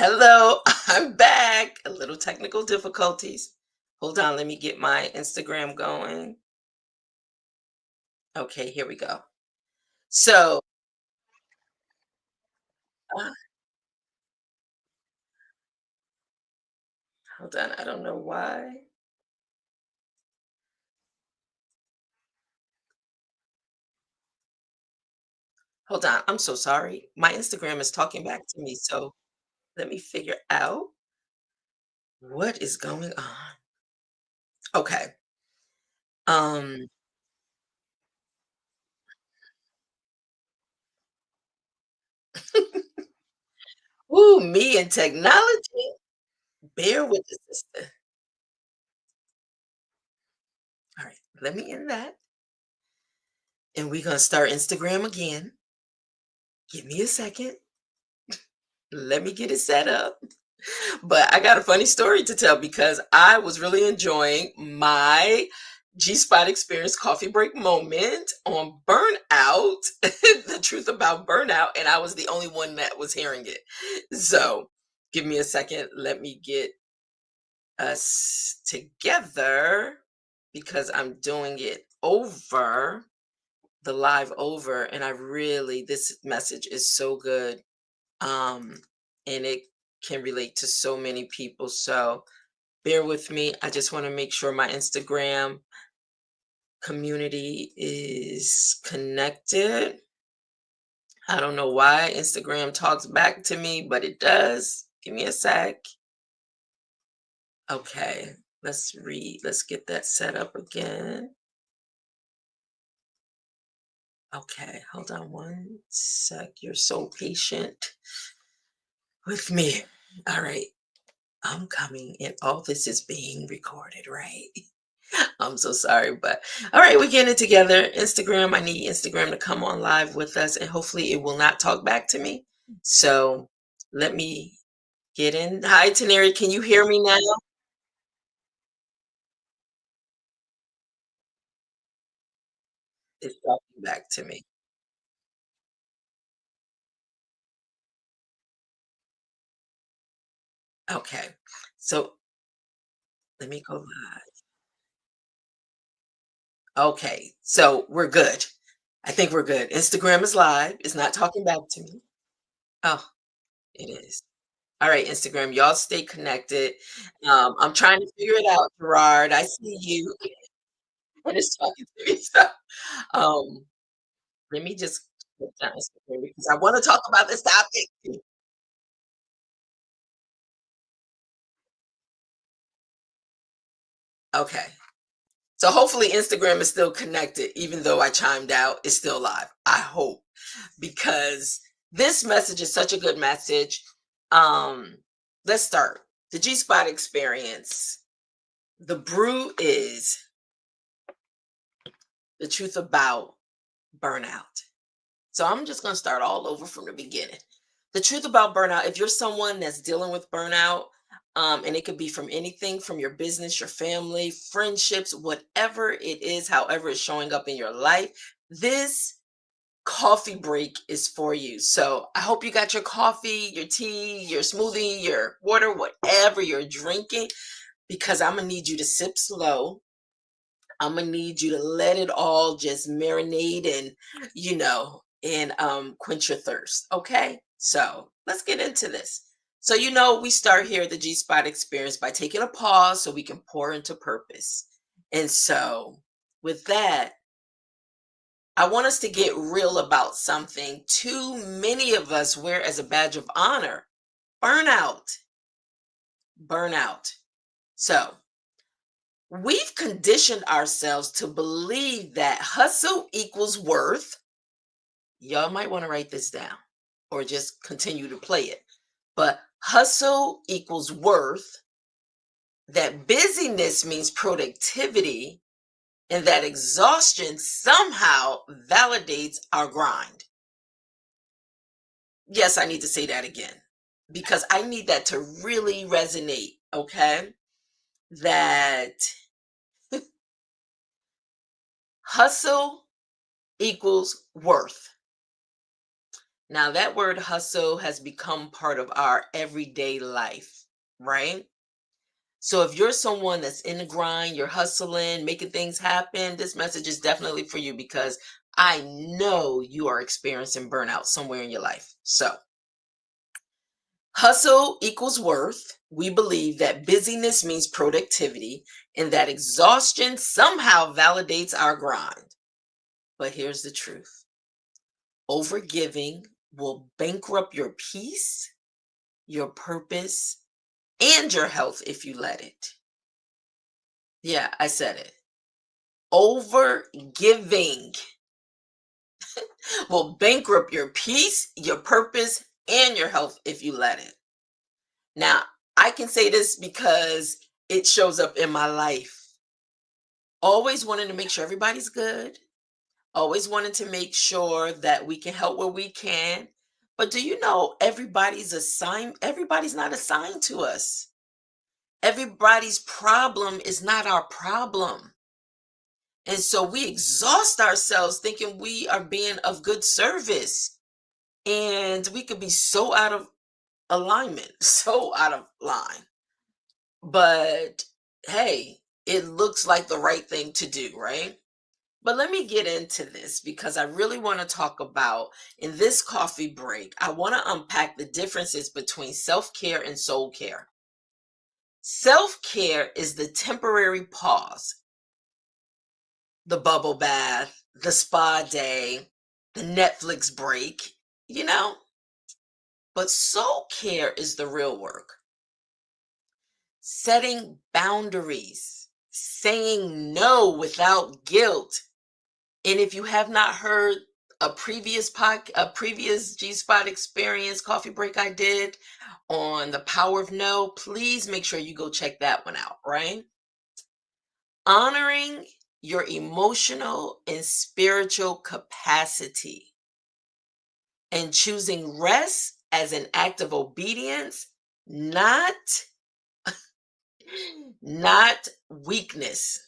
Hello, I'm back. A little technical difficulties. Hold on, let me get my Instagram going. Okay, here we go. So, uh, hold on, I don't know why. Hold on, I'm so sorry. My Instagram is talking back to me, so let me figure out what is going on. Okay. Um, Ooh, me and technology. Bear with the sister. All right, let me end that. And we're gonna start Instagram again. Give me a second. Let me get it set up. But I got a funny story to tell because I was really enjoying my G Spot Experience coffee break moment on Burnout, the truth about burnout, and I was the only one that was hearing it. So give me a second. Let me get us together because I'm doing it over the live over, and I really, this message is so good. Um, and it can relate to so many people. So bear with me. I just want to make sure my Instagram community is connected. I don't know why Instagram talks back to me, but it does. Give me a sec. Okay, let's read. Let's get that set up again. Okay, hold on one sec. You're so patient with me. All right, I'm coming, and all this is being recorded, right? I'm so sorry, but all right, we're getting it together. Instagram, I need Instagram to come on live with us, and hopefully it will not talk back to me. So let me get in. Hi, Taneri, can you hear me now? It's talking back to me. Okay, so let me go live. Okay, so we're good. I think we're good. Instagram is live. It's not talking back to me. Oh, it is. All right, Instagram, y'all stay connected. I'm trying to figure it out, Gerard. I see you. And it's talking to me. So, um, let me just put down Instagram because I want to talk about this topic. Okay. So hopefully Instagram is still connected, even though I chimed out, it's still live. I hope because this message is such a good message. Um, let's start. The G Spot experience. The brew is the truth about burnout. So I'm just going to start all over from the beginning. The truth about burnout, if you're someone that's dealing with burnout, and it could be from anything from your business, your family, friendships, whatever it is, however it's showing up in your life, this coffee break is for you. So I hope you got your coffee, your tea, your smoothie, your water, whatever you're drinking, because I'm going to need you to sip slow. I'm gonna need you to let it all just marinate and, and quench your thirst. Okay. So let's get into this. So, we start here at the G Spot experience by taking a pause so we can pour into purpose. And so, with that, I want us to get real about something too many of us wear as a badge of honor: burnout. Burnout. So, we've conditioned ourselves to believe that hustle equals worth. Y'all might want to write this down or just continue to play it. But hustle equals worth, that busyness means productivity, and that exhaustion somehow validates our grind. Yes, I need to say that again because I need that to really resonate. Okay. That hustle equals worth. Now, that word hustle has become part of our everyday life, right? So if you're someone that's in the grind, you're hustling, making things happen, this message is definitely for you because I know you are experiencing burnout somewhere in your life. So, hustle equals worth. We believe that busyness means productivity and that exhaustion somehow validates our grind. But here's the truth: overgiving will bankrupt your peace, your purpose, and your health if you let it. Yeah, I said it. Overgiving will bankrupt your peace, your purpose, and your health if you let it. Now, I can say this because it shows up in my life. Always wanting to make sure everybody's good, always wanting to make sure that we can help where we can. But do you know everybody's not assigned to us. Everybody's problem is not our problem. And so we exhaust ourselves thinking we are being of good service. And we could be so out of alignment, so out of line. But hey, it looks like the right thing to do, right? But let me get into this because I really want to talk about in this coffee break, I want to unpack the differences between self care and soul care. Self care is the temporary pause, the bubble bath, the spa day, the Netflix break, you know? But soul care is the real work. Setting boundaries, saying no without guilt. And if you have not heard a previous G Spot experience coffee break I did on the power of no, please make sure you go check that one out, right? Honoring your emotional and spiritual capacity and choosing rest as an act of obedience, not weakness.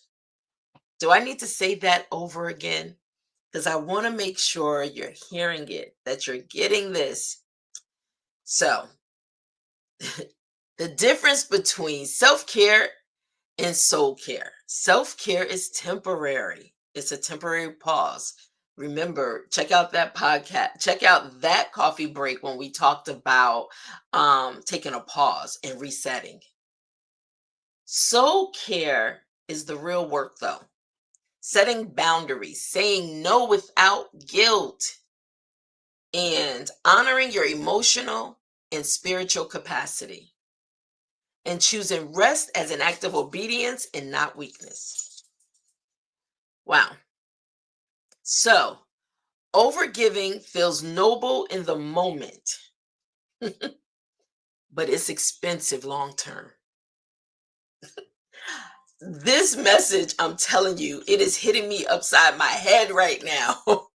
Do I need to say that over again? Because I want to make sure you're hearing it, that you're getting this. So, the difference between self care and soul care: self care is temporary, it's a temporary pause. Remember, check out that podcast, check out that coffee break when we talked about taking a pause and resetting. Soul care is the real work, though. Setting boundaries, saying no without guilt, and honoring your emotional and spiritual capacity, and choosing rest as an act of obedience and not weakness. Wow. So, overgiving feels noble in the moment, but it's expensive long term. This message, I'm telling you, it is hitting me upside my head right now.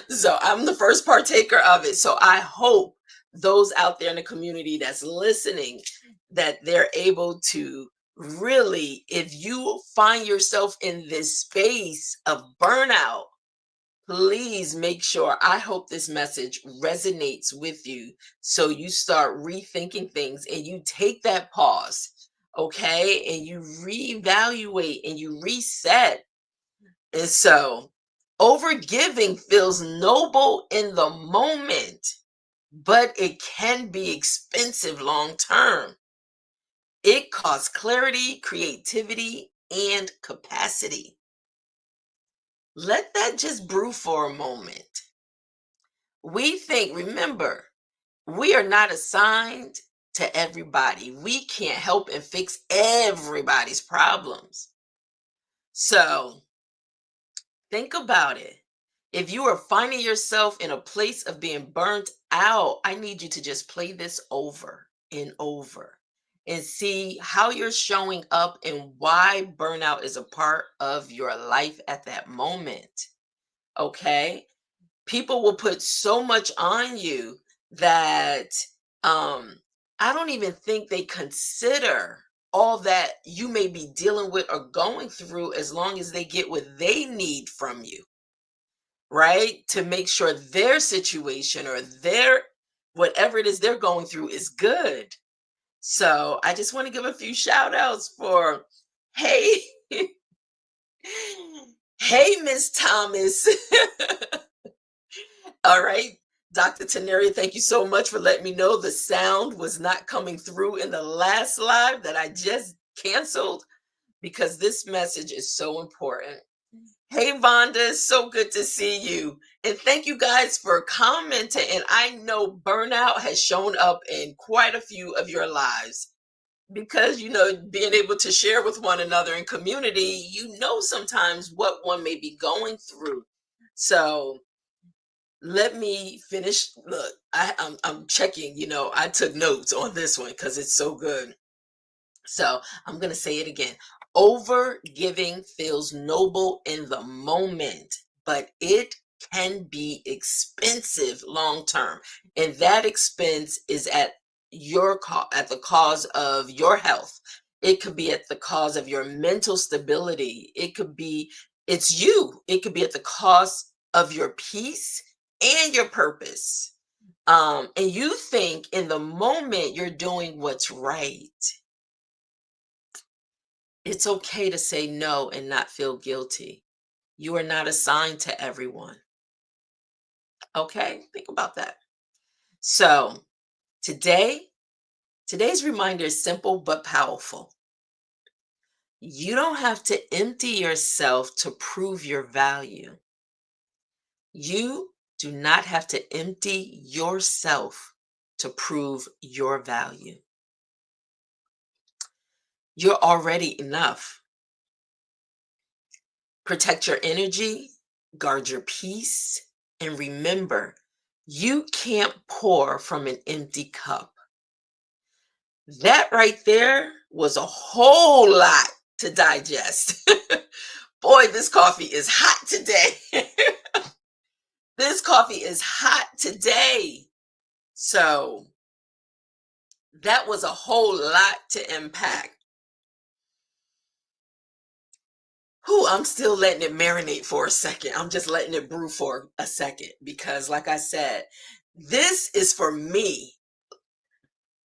So I'm the first partaker of it. So I hope those out there in the community that's listening, that they're able to really, if you find yourself in this space of burnout, please make sure, I hope this message resonates with you so you start rethinking things and you take that pause, okay? And you reevaluate and you reset. And so, overgiving feels noble in the moment, but it can be expensive long term. It costs clarity, creativity, and capacity. Let that just brew for a moment. Remember, we are not assigned to everybody. We can't help and fix everybody's problems. So think about it. If you are finding yourself in a place of being burnt out, I need you to just play this over and over and see how you're showing up and why burnout is a part of your life at that moment. Okay? People will put so much on you that um I don't even think they consider all that you may be dealing with or going through, as long as they get what they need from you, right? To make sure their situation or their whatever it is they're going through is good. So I just want to give a few shout outs for, hey, hey, Miss Thomas. All right. Dr. Tenaria, thank you so much for letting me know the sound was not coming through in the last live that I just canceled because this message is so important. Hey, Vonda, it's so good to see you. And thank you guys for commenting. And I know burnout has shown up in quite a few of your lives because, being able to share with one another in community, sometimes what one may be going through. So let me finish. Look, I'm checking, I took notes on this one because it's so good. So I'm going to say it again. Over giving feels noble in the moment, but it can be expensive long term. And that expense is at at the cause of your health. It could be at the cause of your mental stability. It's you. It could be at the cost of your peace and your purpose. And you think in the moment you're doing what's right. It's okay to say no and not feel guilty. You are not assigned to everyone. Okay? Think about that. So, today's reminder is simple but powerful. You don't have to empty yourself to prove your value. You do not have to empty yourself to prove your value. You're already enough. Protect your energy, guard your peace, and remember, you can't pour from an empty cup. That right there was a whole lot to digest. Boy, this coffee is hot today. This coffee is hot today. So that was a whole lot to unpack. Whew, I'm still letting it marinate for a second. I'm just letting it brew for a second because, like I said, this is for me.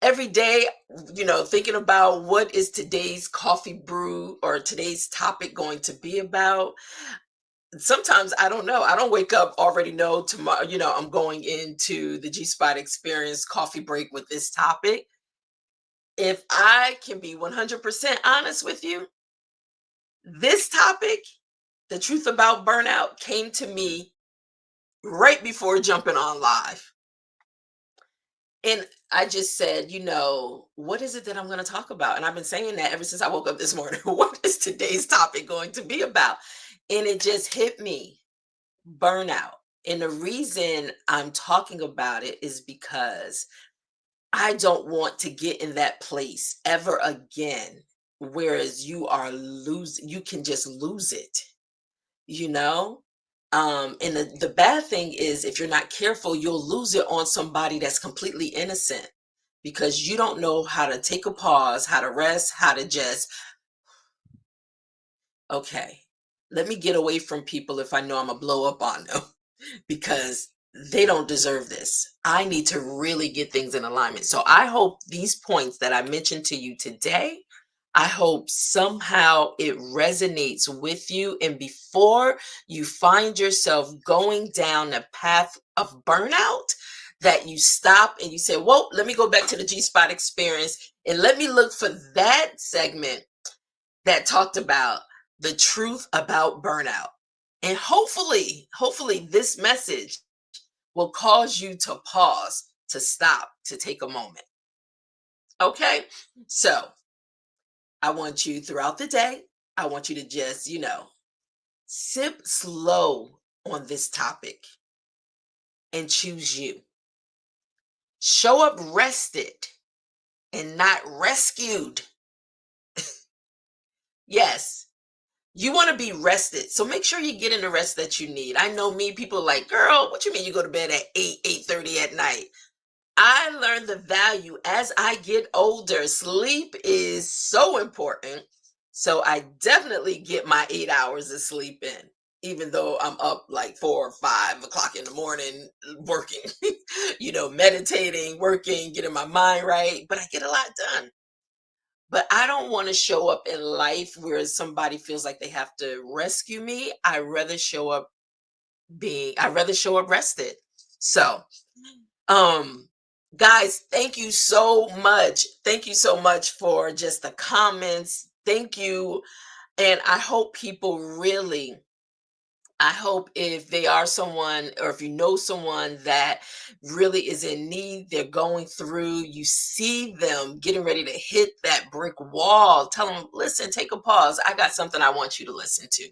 Every day, thinking about what is today's coffee brew or today's topic going to be about. Sometimes I don't know. I don't wake up already know tomorrow, I'm going into the G Spot experience coffee break with this topic. If I can be 100% honest with you, this topic, the truth about burnout, came to me right before jumping on live. And I just said, what is it that I'm going to talk about? And I've been saying that ever since I woke up this morning. What is today's topic going to be about? And it just hit me, burnout. And the reason I'm talking about it is because I don't want to get in that place ever again. Whereas you can just lose it, you know? And the bad thing is, if you're not careful, you'll lose it on somebody that's completely innocent because you don't know how to take a pause, how to rest, how to just, okay, let me get away from people if I know I'm gonna blow up on them because they don't deserve this. I need to really get things in alignment. So I hope these points that I mentioned to you today, I hope somehow it resonates with you. And before you find yourself going down the path of burnout, that you stop and you say, whoa, let me go back to the G Spot experience and let me look for that segment that talked about the truth about burnout. And hopefully this message will cause you to pause, to stop, to take a moment. Okay? So I want you throughout the day, I want you to just, sip slow on this topic and choose you. Show up rested and not rescued. Yes, you want to be rested. So make sure you get in the rest that you need. I know me, people are like, girl, what you mean you go to bed at 8:30 at night? I learned the value as I get older. Sleep is so important. So I definitely get my 8 hours of sleep in. even though I'm up like 4 or 5 o'clock in the morning working, meditating, working, getting my mind right, but I get a lot done. But I don't want to show up in life where somebody feels like they have to rescue me. I'd rather show up rested. So, um, guys, thank you so much. Thank you so much for just the comments. Thank you. And I hope if they are someone, or if you know someone that really is in need, they're going through, you see them getting ready to hit that brick wall, tell them, listen, take a pause. I got something I want you to listen to,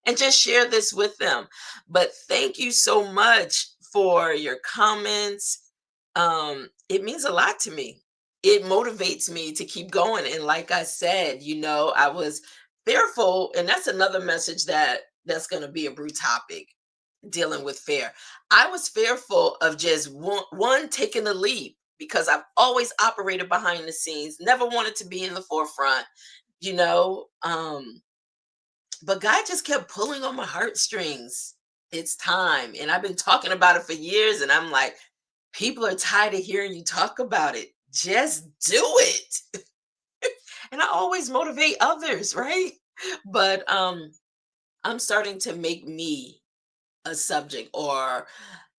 and just share this with them. But thank you so much for your comments. It means a lot to me. It motivates me to keep going. And like I said, I was fearful, and that's another message that's going to be a Brew topic, dealing with fear. I was fearful of just one taking the leap because I've always operated behind the scenes, never wanted to be in the forefront, you know. But God just kept pulling on my heartstrings. It's time. And I've been talking about it for years. And I'm like, people are tired of hearing you talk about it. Just do it. And I always motivate others, right? But I'm starting to make me a subject, or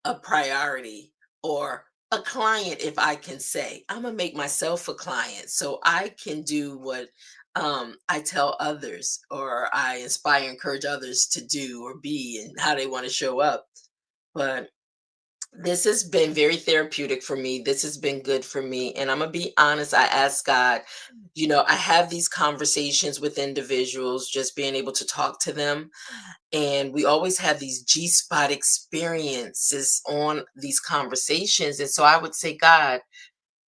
a priority, or a client. If I can say, I'm gonna make myself a client so I can do what I tell others, or I inspire, encourage others to do or be, and how they want to show up. But this has been very therapeutic for me. This has been good for me. And I'm going to be honest. I ask God, I have these conversations with individuals, just being able to talk to them. And we always have these G spot experiences on these conversations. And so I would say, God,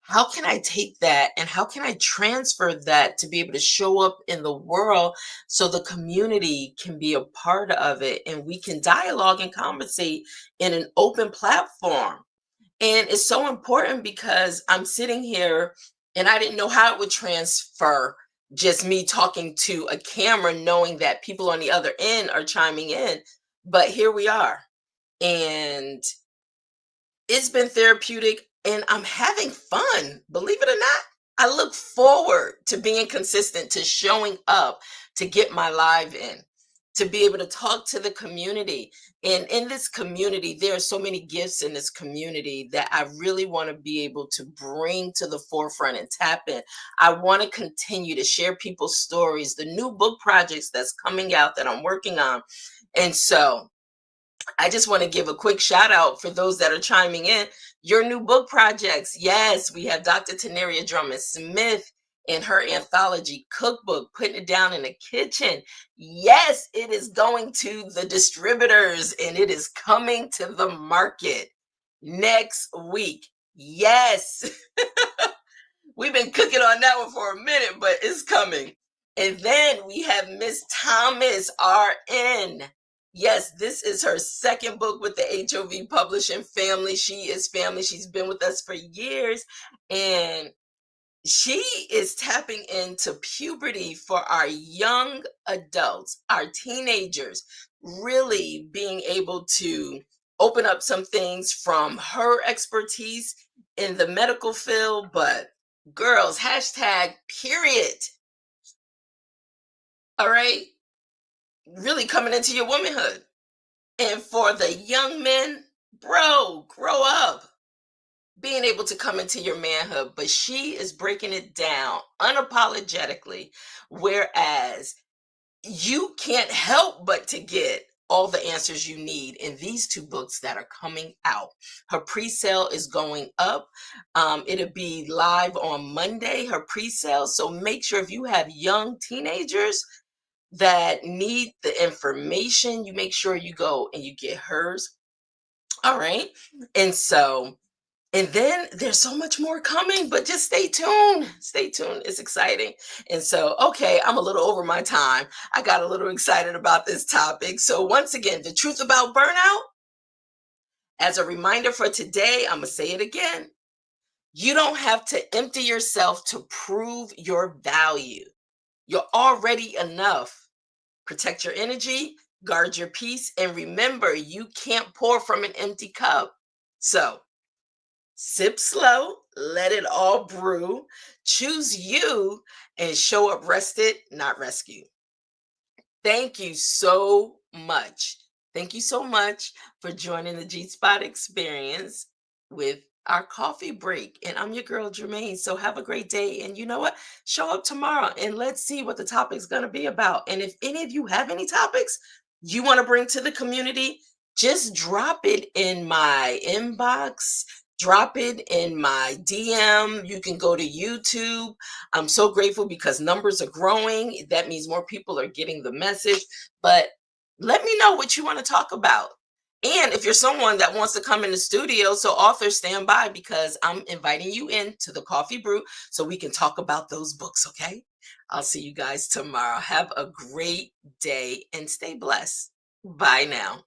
how can I take that and how can I transfer that to be able to show up in the world so the community can be a part of it and we can dialogue and conversate in an open platform? And it's so important because I'm sitting here and I didn't know how it would transfer, just me talking to a camera, knowing that people on the other end are chiming in. But here we are. And it's been therapeutic and I'm having fun, believe it or not. I look forward to being consistent, to showing up, to get my live in, to be able to talk to the community. And in this community, there are so many gifts in this community that I really want to be able to bring to the forefront and tap in. I want to continue to share people's stories, the new book projects that's coming out that I'm working on. And so I just want to give a quick shout out for those that are chiming in. Your new book projects. Yes, we have Dr. Teneria Drummond Smith in her anthology cookbook, Putting It Down in the Kitchen. Yes, it is going to the distributors and it is coming to the market next week. Yes. We've been cooking on that one for a minute, but it's coming. And then we have Miss Thomas RN. Yes, this is her second book with the HOV Publishing family. She is family. She's been with us for years. And she is tapping into puberty for our young adults, our teenagers, really being able to open up some things from her expertise in the medical field. But girls, hashtag period. All right. Really coming into your womanhood. And for the young men, bro, grow up, being able to come into your manhood. But she is breaking it down unapologetically, whereas you can't help but to get all the answers you need in these two books that are coming out. Her pre-sale is going up. It'll be live on Monday, her pre-sale. So make sure, if you have young teenagers that need the information, you make sure you go and you get hers. All right. And so, and then there's so much more coming, but just stay tuned. Stay tuned. It's exciting. And so, okay, I'm a little over my time. I got a little excited about this topic. So, once again, the truth about burnout, as a reminder for today, I'm going to say it again. You don't have to empty yourself to prove your value. You're already enough. Protect your energy, Guard your peace, and remember, you can't pour from an empty cup. So, sip slow, let it all brew, choose you, and show up rested, not rescued. Thank you so much. Thank you so much for joining the G Spot experience with our coffee break. And I'm your girl, Germaine. So have a great day. And you know what? Show up tomorrow and let's see what the topic's going to be about. And if any of you have any topics you want to bring to the community, just drop it in my inbox. Drop it in my DM. You can go to YouTube. I'm so grateful because numbers are growing. That means more people are getting the message. But let me know what you want to talk about. And if you're someone that wants to come in the studio, so authors stand by because I'm inviting you in to the coffee brew so we can talk about those books, okay? I'll see you guys tomorrow. Have a great day and stay blessed. Bye now.